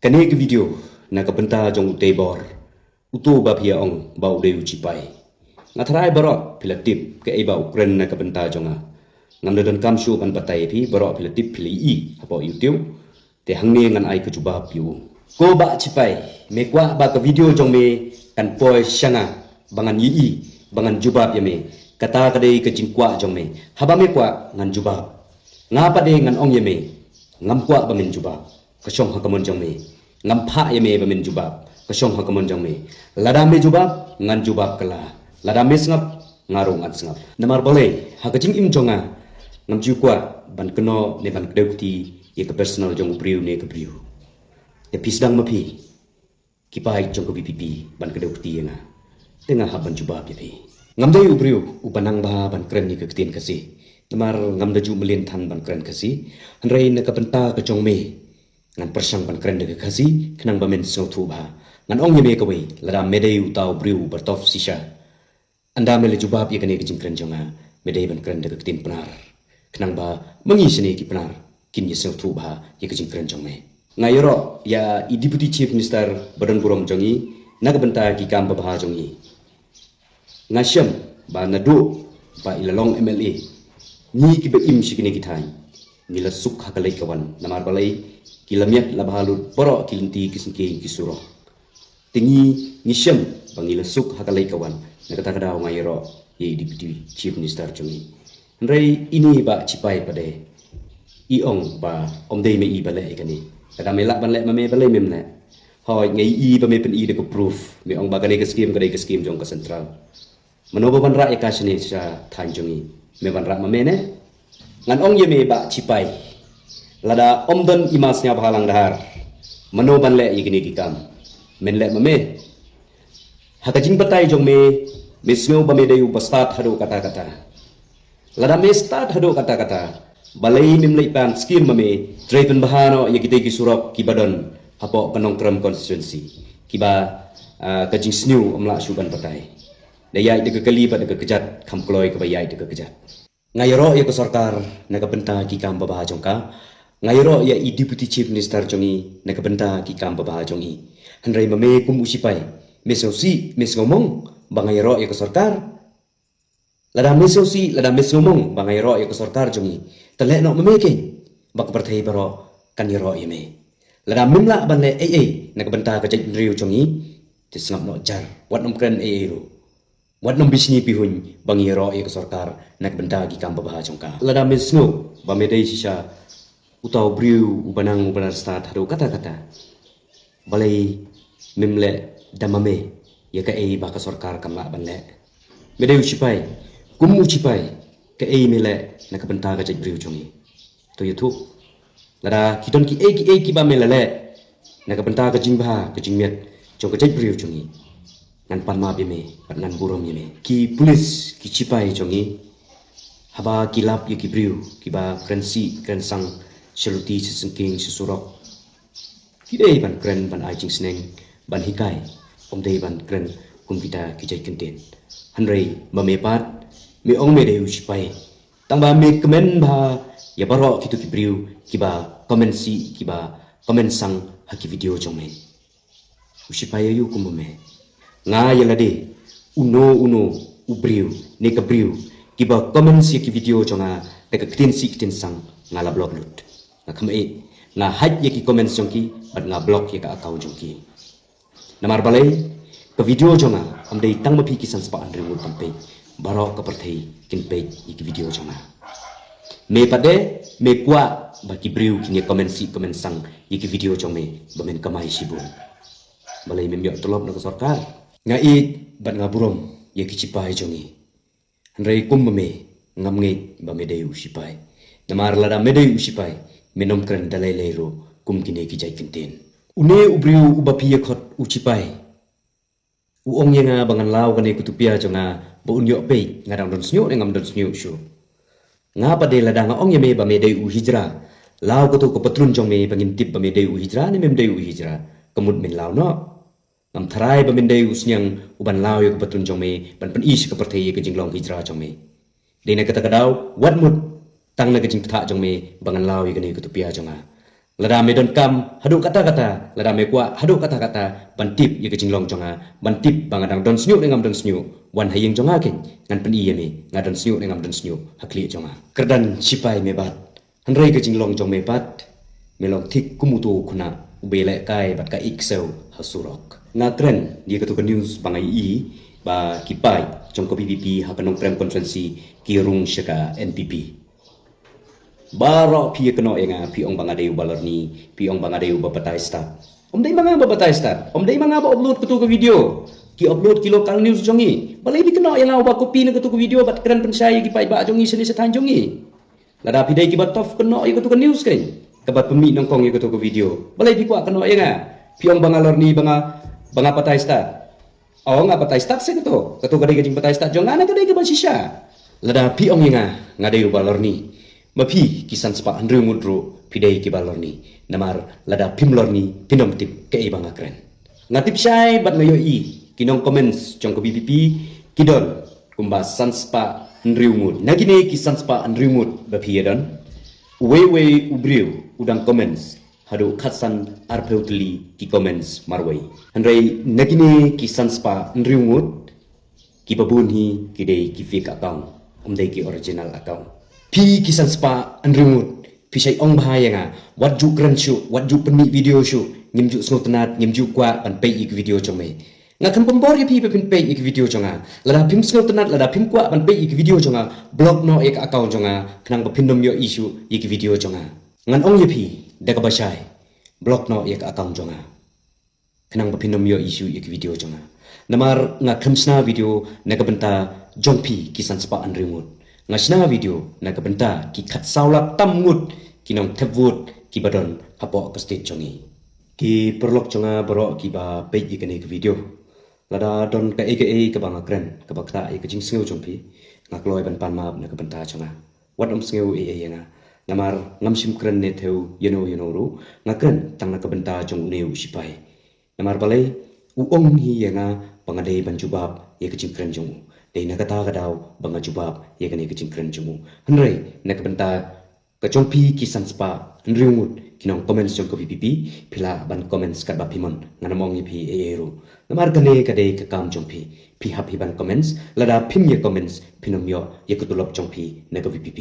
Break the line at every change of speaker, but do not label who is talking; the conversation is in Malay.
Kani ke video na kabenta jong utebor utu ba pia ong ba ude ucipai ngatrai barok pilatip ke iba ukren na kabenta jonga ngam don kam shu ban batai pi barok pilatip pili I apo youtube te hangne ngan ai ke jubab yu ko ba cipai me kwa ba ke video jong me kan poi shanga bangan yi bangan jubab ya me kata kadai ke jingkwa jong me haba me kwa ngan jubab ngapa de ngan ong ye me ngam kwa ba men jubab kasong hakamon jong me ngam pha ye me ba men jubab kasong hakamon jong me lada me jubab ngan jubab kala lada me sngap ngarung at sngap namar boleh hakajing im jonga ngam ju kwa ban keno ne ban kedeuti ye ke personal jong priu ne ke priu ye pisdang mapi kipai jong ke pipi ban kedeuti ye nga tengah haban jubab ye pi ngam dai ubriu upanang ba ban kren ni ke tin kasi namar ngam daju melin than ban kren kasi hanrei ne ka benta ke jong me ngan persang ban kren de kasi kenang ba men so thu ba ngan ong ye me ka we lada medei utau briu bertof sisha anda mele jubab ye kene ke jingkren jonga medei ban kren de ke tin penar kenang ba mengi sini ki penar kin ye so thu ba ye ke jingkren jong me ngayoro ya I deputy chief minister badan burom jongi na ka benta ki kam ba ba jongi ngasham ba nadu ba ilalong MLA ni ki be im shikini ki thai nila suk hakalai kawan namar balai kilamiat labahalut poro kilinti kisengke kisuro tingi ngisham bangila suk hakalai kawan nakata kadau ngayro ye deputy chief minister chungi ndrei ini ba cipai pade iong ba omdei me I bale ikani kada melak banle mame bale memne hoi ngai I ba me pen I de ko proof me ong bagane ke scheme jong ka central manobo ban ra ekasini sa thanjungi me ban ra mame ne ngan ong ye me ba cipai lada omdon imasnya bahalang dahar manoban le yigini kikam men le mame hakajing batai jong me misngo ba me dayu bastat hado kata-kata lada me start hado kata-kata balai mim le pan skim mame trepen bahano yigite ki surok ki badon hapo penongkram constituency kiba kajing snu omla suban batai dayai de kekali ba de kejat kamkloi ke bayai de kejat ngayro ya ke sarkar naga benta ki kam ba jongka ngayro ya I deputy chief minister jongi naga benta ki kam ba jongi hanrei mame kum usipai mesosi mes ngomong bangayro ya ke sarkar lada mesosi lada mes ngomong bangayro ya ke sarkar jongi tele no mame ke bak perthai baro kaniro ya me lada mimla banle naga benta ka jai riu jongi tisngap no jar wat nom kren ro wat nom bisni pihun bangiro ya ke sarkar nak benda gi kam ba jongka lada mesno ba medai sisa utau briu ubanang ubanar start hado kata-kata balai memle damame ya ka ba ka sarkar kamla banle medai ucipai kum ucipai ka mele nak benda ka briu jongi to yutu lada kiton ki ba melele nak benda ka jingba ka jingmet jong ka briu jongi ngan pan ma bime nan burom yeme ki pulis ki cipai jongi haba kilap ye ki briu ki ba krensi krensang seluti sesengking sesurok ki dei ban kren ban ai jing sneng ban hikai om dei ban kren kum kita ki jai kenten hanrei ba me pat me ong me dei cipai tang ba me kemen ba ya baro ki tu ki briu ki ba komen si ki ba komen sang ha ki video jongme usipai yu kum me nga yalade uno ubriu ne ka briu kiba comment si ki video jonga te ka tin si tin sang nga la blog lut nga khame nga haj ye ki comment jongki bat nga blog ye ka account jongki namar balai ka video jonga amdei tang mapi ki sans pa andre mu pampe baro ka perthei kin pe ye ki video jonga me pade me kwa ba ki briu ki ne comment si comment sang ye ki video jongme ba men kamai sibun balai mem yo tolop na ka sarkar nga bat nga burom ye ki cipai jongi hanrei kum me ngam ngai ba me dei usipai namar lada me dei usipai menom kren dalai leiro kum kine ki jai kenten une ubriu ubapi ye khot ucipai u ong ye nga bangan law kane kutupia jonga bo unyo pe nga dang don snyo ngam don snyo shu nga pa de lada nga ong ye me ba me dei u hijra law ko to ko patrun jong me bangin tip ba me dei u hijra ne mem dei u hijra kemud min law no ngam tharai ba mindai usnyang uban law ye patun jongme ban pen is ka perthai ye jinglong hijra jongme deina kata kadau wat mut tang na jing tha jongme bangan law ye kane kutupia jonga Lada me don kam hadu kata-kata, lada me kwa hadu kata-kata, bantip ye kejinglong jonga, bantip bangadang don snyu dengan don snyu, wan hayeng jonga ken, ngan pen iye me, ngadon snyu dengan don snyu, hakli jonga. Kerdan cipai me bat, hanrei kejinglong jong me bat, melong tik kumutu kuna, ubele kai bat ka ikseu hasurok. Ngatren dia ketukan news bangai i, ba kipai, jong ko PPP hakanong prem konferensi kirung syaka NPP. Barok pi keno enga pi ong bangadeu balorni pi ong bangadeu babatai start dai manga babatai start dai manga ba upload kutu ke video ki upload ki local news jongi balai bi keno yang ba copy ne kutu ke video bat keren pensai ki pai ba jongi seni setan jongi lada pi dai ki batof keno i kutu ke news kan kebat pemi nongkong i kutu ke video balai bi kwa keno enga pi ong bangalorni banga patai start nga patai start se kutu ke jing patai start jonga na kadai ke ban sisha lada pi ong enga ngadeu balorni Mapi kisan sepak Andrew Mudro pidai ki balorni namar lada pimlorni pinom tip ke ibang akren ngatip syai bat ngayo i kinong comments jong ko BPP kidon kumba sanspa Andrew Mud nagine kisan sepak Andrew Mud bapi yadon wewe ubriu udang comments hadu khatsan arpeutli ki comments marwai andrei nagine kisan sepak Andrew Mud ki babunhi kidai ki fake account umdai ki original account pi kisan spa andrumut pi sai ong bahaya nga waju kran shu waju peni video shu ngimju snotenat ngimju kwa pan pei ik video chome nga kan pombor ye pi pin pei ik video chonga lada pim snotenat lada pim kwa pan pei ik video chonga blog no ek account chonga knang ba pindom yo issue ik video chonga ngan ong ye pi daga basai blog no ek account chonga knang ba pindom yo issue ik video chonga namar nga khamsna video naga benta jongpi kisan spa andrumut ngasna video na kabenta ki khat saulak tamngut kinong thevut ki badon hapo ka state chongi ki perlok chonga boro ki ba page ikane ki video lada don ka aka ka banga kren ka bakta e ka jing sngu chompi ngakloi ban pan ma na kabenta chonga wat sngu e nga namar ngamsim kren ne theu yeno ru ngakren tang na kabenta chong neu sipai namar balai u ong hi nga pangade ban jubab e ka jing kren chong dei nakata kadau banga jubab ye kane kicing kren jumu hanrei nakbenta kachongpi kisan spa nriungut kinong comments jong ko PPP pila ban comments kat ba pimon nganamong pi ero namar kane kade ka kam jongpi pi happy ban comments lada pim ye comments pinomyo ye kutulop jongpi na ko PPP